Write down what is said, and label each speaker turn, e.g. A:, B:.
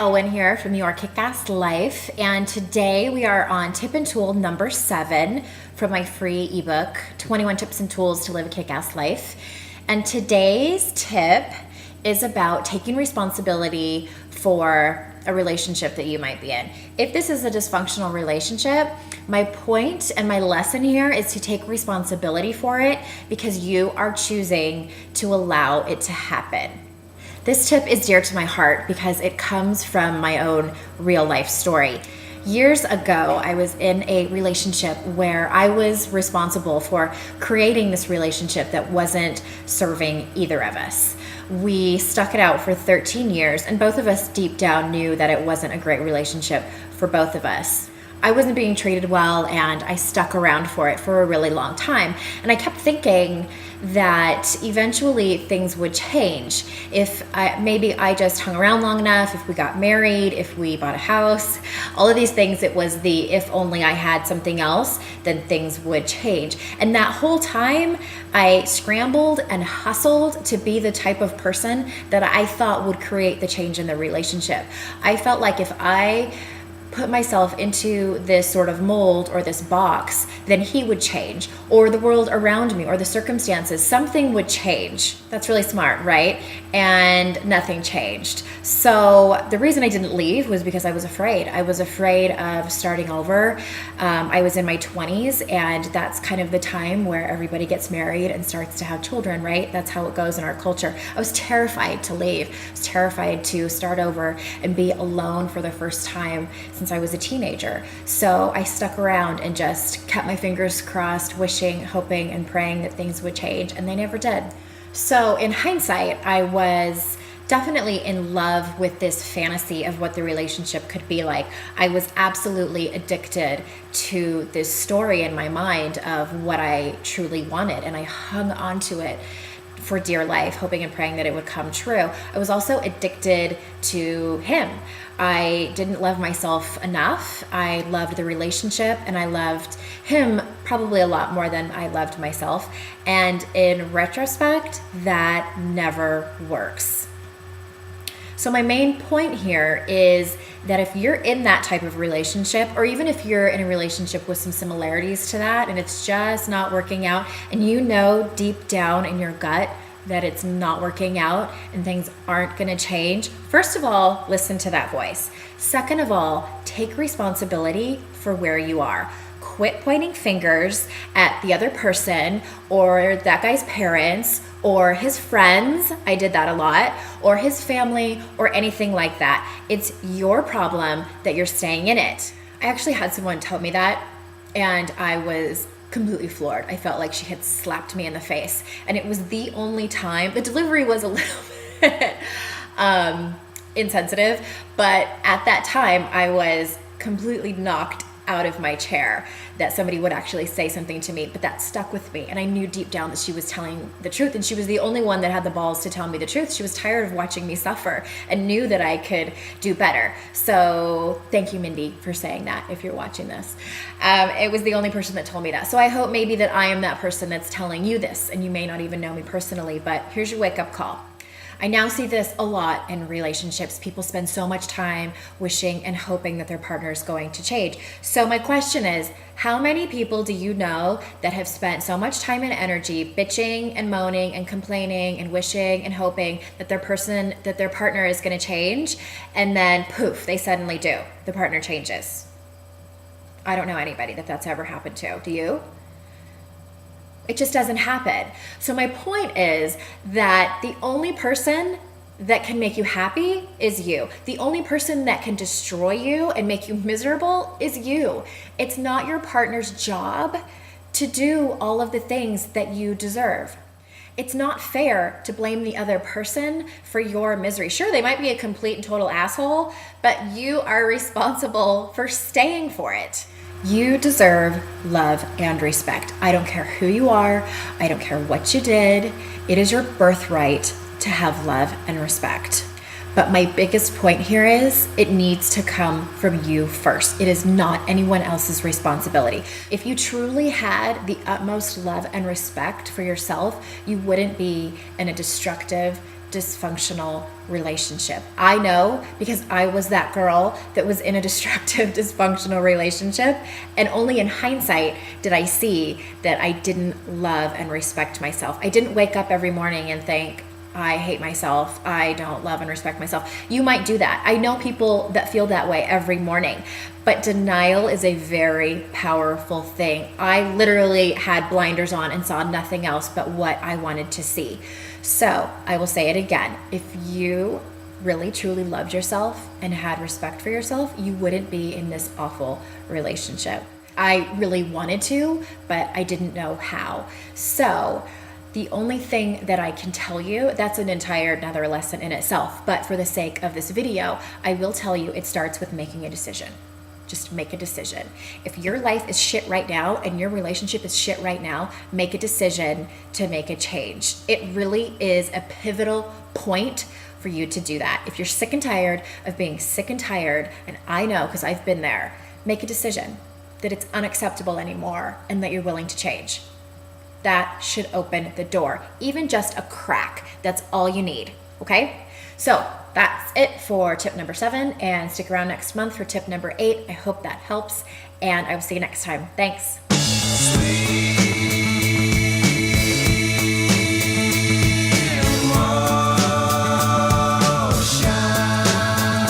A: Owen here from Your Kick-Ass Life, and today we are on tip and tool number 7 from my free ebook, 21 Tips and Tools to Live a Kick-Ass Life. And today's tip is about taking responsibility for a relationship that you might be in. If this is a dysfunctional relationship, my point and my lesson here is to take responsibility for it because you are choosing to allow it to happen. This tip is dear to my heart because it comes from my own real life story. Years ago, I was in a relationship where I was responsible for creating this relationship that wasn't serving either of us. We stuck it out for 13 years, and both of us deep down knew that it wasn't a great relationship for both of us. I wasn't being treated well, and I stuck around for it for a really long time. And I kept thinking that eventually things would change. If maybe I just hung around long enough, if we got married, if we bought a house, all of these things, it was the if only I had something else, then things would change. And that whole time, I scrambled and hustled to be the type of person that I thought would create the change in the relationship. I felt like if I put myself into this sort of mold or this box, then he would change, or the world around me, or the circumstances, something would change. That's really smart, right? And nothing changed. So the reason I didn't leave was because I was afraid. I was afraid of starting over. I was in my 20s, and that's kind of the time where everybody gets married and starts to have children, right? That's how it goes in our culture. I was terrified to leave. I was terrified to start over and be alone for the first time since I was a teenager. So I stuck around and just kept my fingers crossed, wishing, hoping, and praying that things would change, and they never did. So in hindsight, I was definitely in love with this fantasy of what the relationship could be like. I was absolutely addicted to this story in my mind of what I truly wanted, and I hung on to it for dear life, hoping and praying that it would come true. I was also addicted to him. I didn't love myself enough. I loved the relationship, and I loved him probably a lot more than I loved myself. And in retrospect, that never works. So my main point here is that if you're in that type of relationship, or even if you're in a relationship with some similarities to that and it's just not working out, and you know deep down in your gut that it's not working out and things aren't going to change, first of all, listen to that voice. Second of all, take responsibility for where you are. Quit pointing fingers at the other person or that guy's parents or his friends. I did that a lot, or his family, or anything like that. It's your problem that you're staying in it. I actually had someone tell me that, and I was completely floored. I felt like she had slapped me in the face, and it was the only time. The delivery was a little bit insensitive, but at that time I was completely knocked out of my chair that somebody would actually say something to me, but that stuck with me, and I knew deep down that she was telling the truth, and she was the only one that had the balls to tell me the truth. She was tired of watching me suffer and knew that I could do better. So thank you, Mindy, for saying that if you're watching this. It was the only person that told me that. So I hope maybe that I am that person that's telling you this, and you may not even know me personally, but here's your wake-up call. I now see this a lot in relationships. People spend so much time wishing and hoping that their partner is going to change. So my question is, how many people do you know that have spent so much time and energy bitching and moaning and complaining and wishing and hoping that their partner is going to change, and then poof, they suddenly do. The partner changes. I don't know anybody that's ever happened to. Do you? It just doesn't happen. So my point is that the only person that can make you happy is you. The only person that can destroy you and make you miserable is you. It's not your partner's job to do all of the things that you deserve. It's not fair to blame the other person for your misery. Sure, they might be a complete and total asshole, but you are responsible for staying for it. You deserve love and respect. I don't care who you are. I don't care what you did. It is your birthright to have love and respect. But my biggest point here is it needs to come from you first. It is not anyone else's responsibility. If you truly had the utmost love and respect for yourself, you wouldn't be in a destructive, dysfunctional relationship. I know because I was that girl that was in a destructive, dysfunctional relationship. And only in hindsight did I see that I didn't love and respect myself. I didn't wake up every morning and think, I hate myself. I don't love and respect myself. You might do that. I know people that feel that way every morning, but denial is a very powerful thing. I literally had blinders on and saw nothing else but what I wanted to see. So I will say it again. If you really truly loved yourself and had respect for yourself, you wouldn't be in this awful relationship. I really wanted to, but I didn't know how. So the only thing that I can tell you, that's an entire another lesson in itself, but for the sake of this video, I will tell you it starts with making a decision. Just make a decision. If your life is shit right now and your relationship is shit right now, make a decision to make a change. It really is a pivotal point for you to do that. If you're sick and tired of being sick and tired, and I know because I've been there, make a decision that it's unacceptable anymore and that you're willing to change. That should open the door, even just a crack. That's all you need, okay? So that's it for tip number 7, and stick around next month for tip number 8. I hope that helps, and I will see you next time. Thanks.